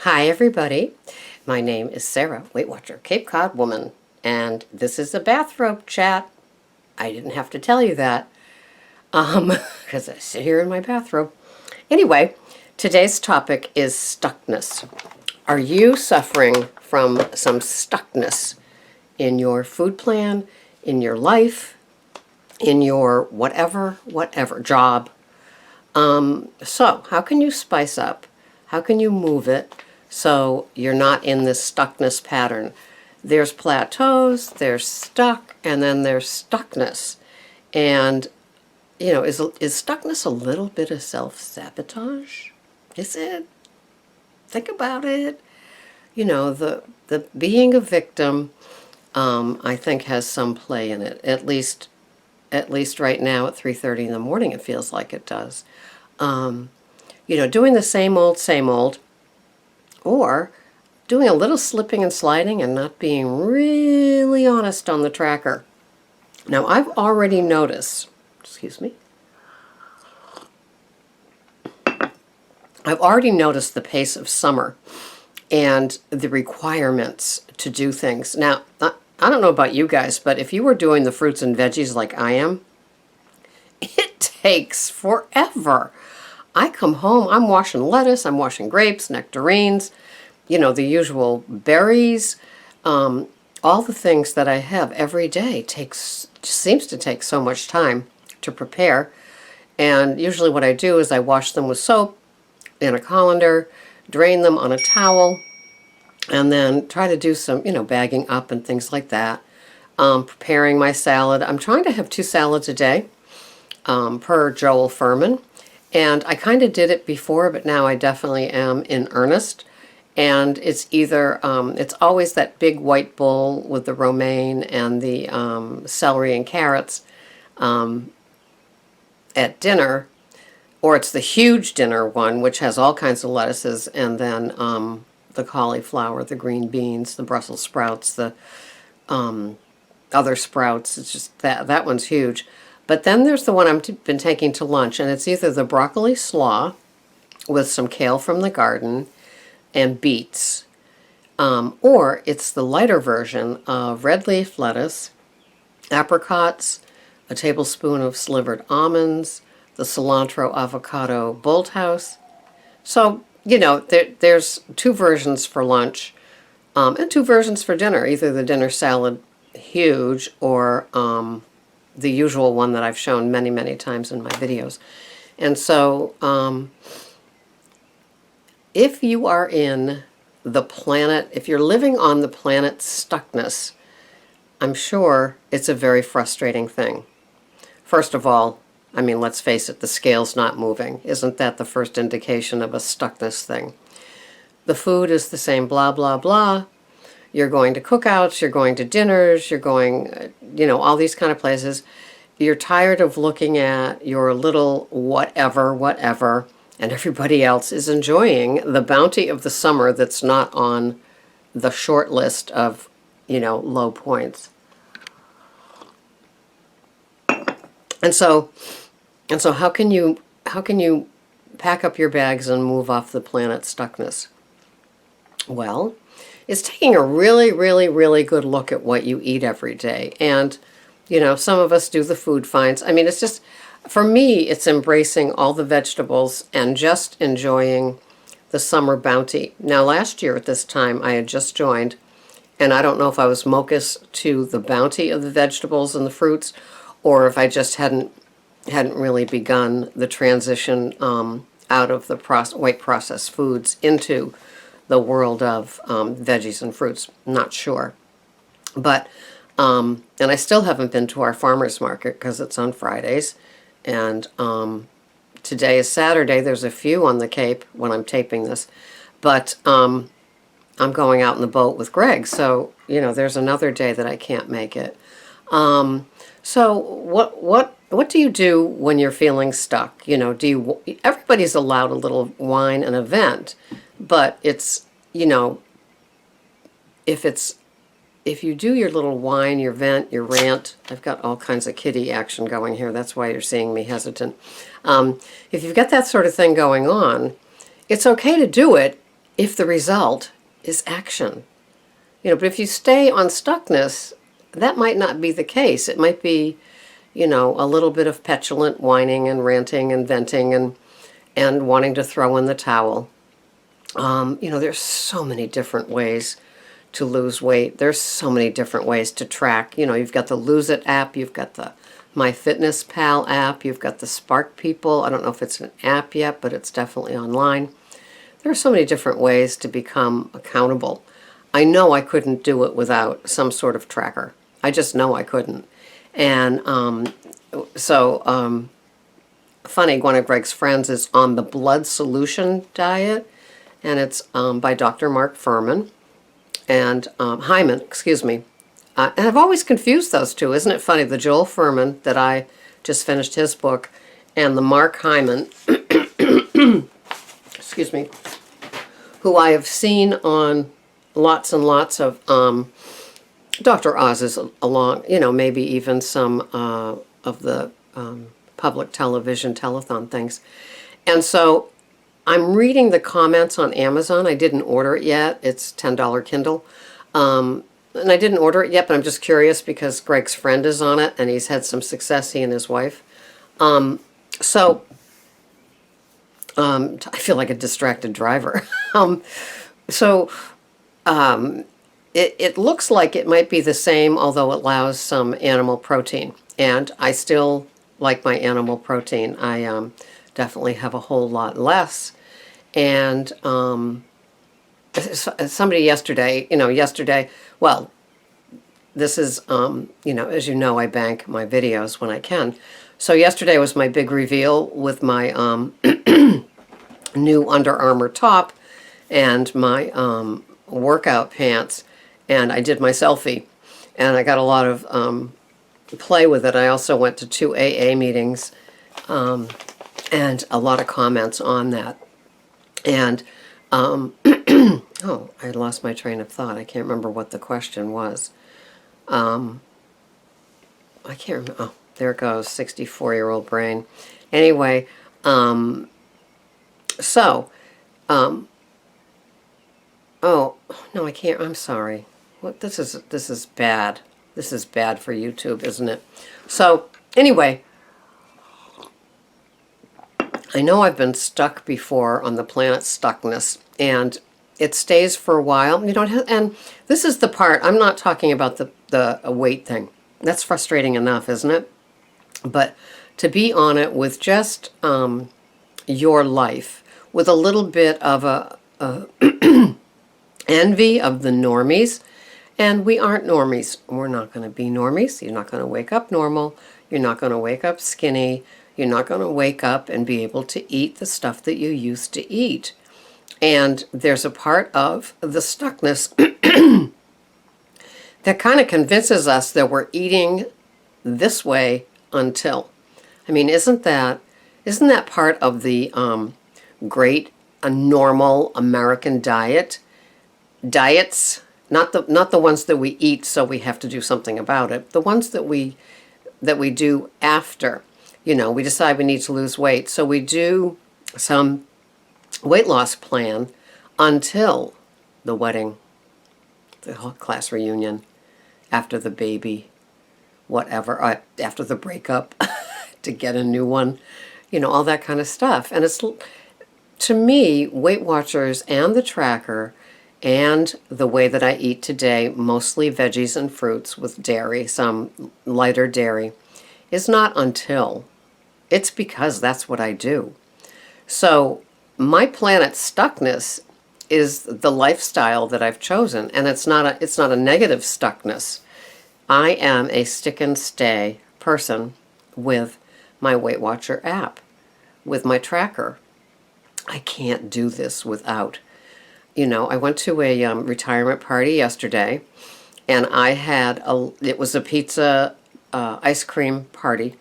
Hi everybody, my name is Sarah, Weight Watcher, Cape Cod woman, and this is a bathrobe chat. I didn't have to tell you that, because I sit here in my bathrobe. Anyway, today's topic is stuckness. Are you suffering from some stuckness in your food plan, in your life, in your whatever job? So how can you spice up? How can you move it so you're not in this stuckness pattern? There's plateaus, there's stuck, and then there's stuckness. And, you know, is stuckness a little bit of self-sabotage? Is it? Think about it. You know, the being a victim, I think, has some play in it. At least right now at 3:30 in the morning, it feels like it does. You know, doing the same old, or doing a little slipping and sliding and not being really honest on the tracker. Now, I've already noticed, I've already noticed the pace of summer and the requirements to do things. Now, I don't know about you guys, but if you were doing the fruits and veggies like I am, it takes forever. I come home, I'm washing lettuce, I'm washing grapes, nectarines, you know, the usual berries, all the things that I have every day seems to take so much time to prepare. And usually what I do is I wash them with soap in a colander, drain them on a towel, and then try to do some, you know, bagging up and things like that. Preparing my salad. I'm trying to have 2 salads a day, per Joel Furman. And I kind of did it before, but now I definitely am in earnest. And it's either, it's always that big white bowl with the romaine and the celery and carrots at dinner, or it's the huge dinner one, which has all kinds of lettuces, and then the cauliflower, the green beans, the Brussels sprouts, the other sprouts. It's just that one's huge. But then there's the one I've been taking to lunch, and it's either the broccoli slaw with some kale from the garden and beets, or it's the lighter version of red leaf lettuce, apricots, a tablespoon of slivered almonds, the cilantro avocado Bolthouse. So, you know, there's 2 versions for lunch, and 2 versions for dinner, either the dinner salad huge or the usual one that I've shown many, many times in my videos. And so if you are in the planet, if you're living on the planet stuckness, I'm sure it's a very frustrating thing. First of all, I mean, let's face it, the scale's not moving. Isn't that the first indication of a stuckness thing? The food is the same, blah, blah, blah. You're going to cookouts, you're going to dinners, you're going, you know, all these kind of places. You're tired of looking at your little whatever, and everybody else is enjoying the bounty of the summer that's not on the short list of, you know, low points. And so how can you pack up your bags and move off the planet stuckness? Well, it's taking a really, really, really good look at what you eat every day. And, you know, some of us do the food finds. I mean, it's just, for me, it's embracing all the vegetables and just enjoying the summer bounty. Now, last year at this time, I had just joined, and I don't know if I was mocus to the bounty of the vegetables and the fruits, or if I just hadn't really begun the transition out of the white processed foods into the world of veggies and fruits. Not sure. But, and I still haven't been to our farmer's market because it's on Fridays. And today is Saturday. There's a few on the Cape when I'm taping this. But I'm going out in the boat with Greg. So, you know, there's another day that I can't make it. So what do you do when you're feeling stuck? You know, everybody's allowed a little wine and a vent, but it's, you know, if you do your little whine, your vent, your rant, I've got all kinds of kitty action going here. That's why you're seeing me hesitant. If you've got that sort of thing going on, it's okay to do it if the result is action. But if you stay on stuckness, that might not be the case. It might be, a little bit of petulant whining and ranting and venting and wanting to throw in the towel. There's so many different ways to lose weight. There's so many different ways to track. You've got the Lose It app, you've got the MyFitnessPal app, you've got the Spark People. I don't know if it's an app yet, but it's definitely online. There are so many different ways to become accountable. I know I couldn't do it without some sort of tracker. I just know I couldn't. And funny, one of Greg's friends is on the blood solution diet, and it's by Dr. Mark Furman and Hyman, excuse me. And I've always confused those two. Isn't it funny? The Joel Furman, that I just finished his book, and the Mark Hyman, excuse me, who I have seen on lots and lots of Dr. Oz's along, maybe even some of the public television telethon things. And so I'm reading the comments on Amazon. I didn't order it yet. It's $10 Kindle. And I didn't order it yet, but I'm just curious because Greg's friend is on it and he's had some success, he and his wife. I feel like a distracted driver. It looks like it might be the same, although it allows some animal protein. And I still like my animal protein. I definitely have a whole lot less. And somebody yesterday, well, this is, as you know, I bank my videos when I can. So yesterday was my big reveal with my new Under Armour top and my workout pants. And I did my selfie. And I got a lot of play with it. I also went to 2 AA meetings and a lot of comments on that. And, oh, I lost my train of thought. I can't remember what the question was. I can't remember. Oh, there it goes, 64-year-old brain. Anyway, oh, no, I can't. I'm sorry. What, this is bad. This is bad for YouTube, isn't it? So, anyway, I know I've been stuck before on the planet Stuckness, and it stays for a while. And this is the part, I'm not talking about the weight thing. That's frustrating enough, isn't it? But to be on it with just your life, with a little bit of a envy of the normies, and we aren't normies. We're not going to be normies. You're not going to wake up normal. You're not going to wake up skinny. You're not going to wake up and be able to eat the stuff that you used to eat. And there's a part of the stuckness that kind of convinces us that we're eating this way until. I mean, isn't that part of the great normal American diet? Diets, not the ones that we eat so we have to do something about it. The ones that we do after. We decide we need to lose weight, so we do some weight loss plan until the wedding, the class reunion, after the baby, whatever, after the breakup, to get a new one, all that kind of stuff. And it's, to me, Weight Watchers and the tracker and the way that I eat today, mostly veggies and fruits with dairy, some lighter dairy, is not until. It's because that's what I do. So my planet Stuckness is the lifestyle that I've chosen, and it's not a negative stuckness. I am a stick and stay person with my Weight Watcher app, with my tracker. I can't do this without. I went to a retirement party yesterday, and it was a pizza ice cream party.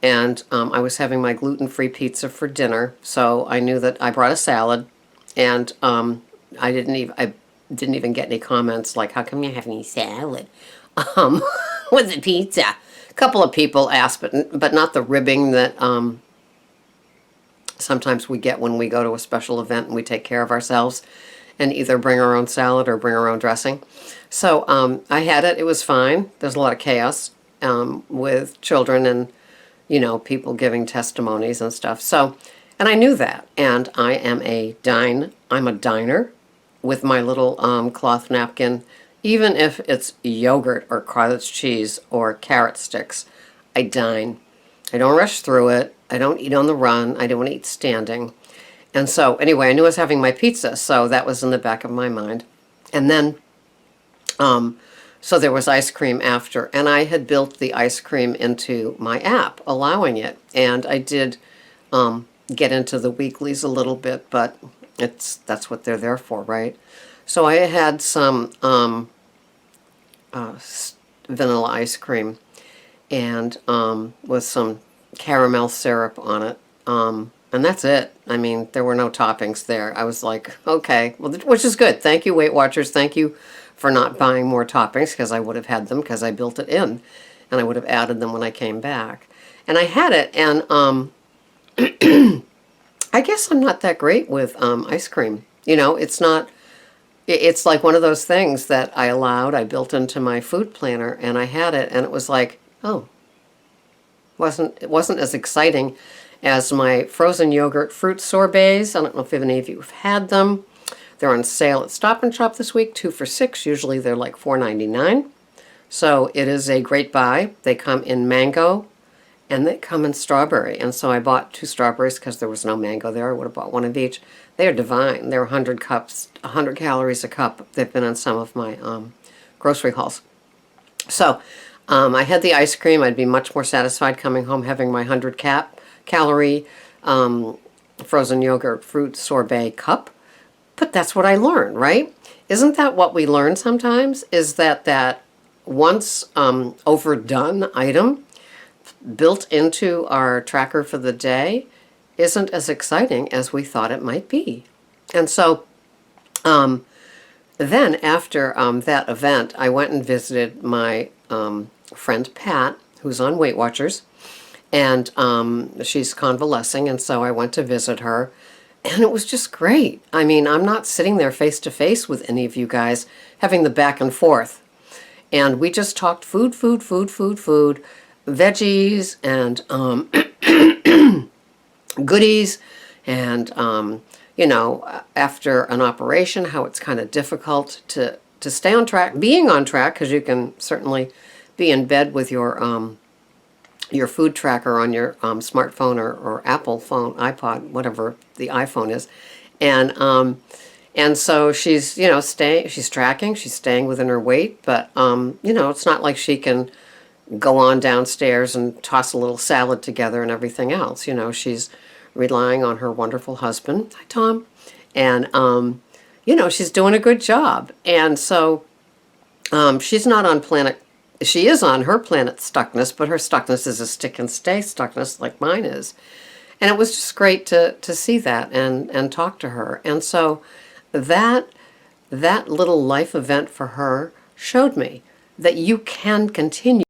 And I was having my gluten-free pizza for dinner, so I knew that I brought a salad, and I didn't even get any comments like, "How come you're having salad with the pizza?" A couple of people asked, but not the ribbing that sometimes we get when we go to a special event and we take care of ourselves. and either bring our own salad or bring our own dressing. So I had it. It was fine. There's a lot of chaos with children and, people giving testimonies and stuff. So, and I knew that. And I'm a diner with my little cloth napkin. Even if it's yogurt or cottage cheese or carrot sticks, I dine. I don't rush through it. I don't eat on the run. I don't eat standing. And so, anyway, I knew I was having my pizza, so that was in the back of my mind. And then, so there was ice cream after, and I had built the ice cream into my app, allowing it. And I did get into the weeklies a little bit, but that's what they're there for, right? So I had some vanilla ice cream and with some caramel syrup on it. And that's it. I mean, there were no toppings there. I was like, okay, well, which is good. Thank you, Weight Watchers. Thank you for not buying more toppings, because I would have had them because I built it in, and I would have added them when I came back. And I had it, and I guess I'm not that great with ice cream. It's not. It's like one of those things that I built into my food planner, and I had it, and it was like, oh, it wasn't as exciting as my frozen yogurt fruit sorbets. I don't know if any of you have had them. They're on sale at Stop and Shop this week, 2 for $6. Usually they're like $4.99. So it is a great buy. They come in mango and they come in strawberry. And so I bought 2 strawberries because there was no mango there. I would have bought 1 of each. They are divine. They're 100 calories a cup. They've been on some of my grocery hauls. So I had the ice cream. I'd be much more satisfied coming home having my 100-calorie frozen yogurt fruit sorbet cup. But that's what I learned, right? Isn't that what we learn sometimes? Is that once overdone item built into our tracker for the day isn't as exciting as we thought it might be. And so then after that event, I went and visited my friend Pat, who's on Weight Watchers, and she's convalescing, and so I went to visit her. And it was just great. I mean, I'm not sitting there face to face with any of you guys having the back and forth. And we just talked food, veggies and goodies. And, after an operation, how it's kind of difficult to stay on track, being on track, because you can certainly be in bed with your food tracker on your smartphone or Apple phone, iPod, whatever the iPhone is, and so she's she's tracking, she's staying within her weight, but it's not like she can go on downstairs and toss a little salad together and everything else. She's relying on her wonderful husband, hi Tom, and she's doing a good job, and so she's not on planet. She is on her planet Stuckness, but her Stuckness is a stick and stay Stuckness like mine is. And it was just great to see that and talk to her. And so that little life event for her showed me that you can continue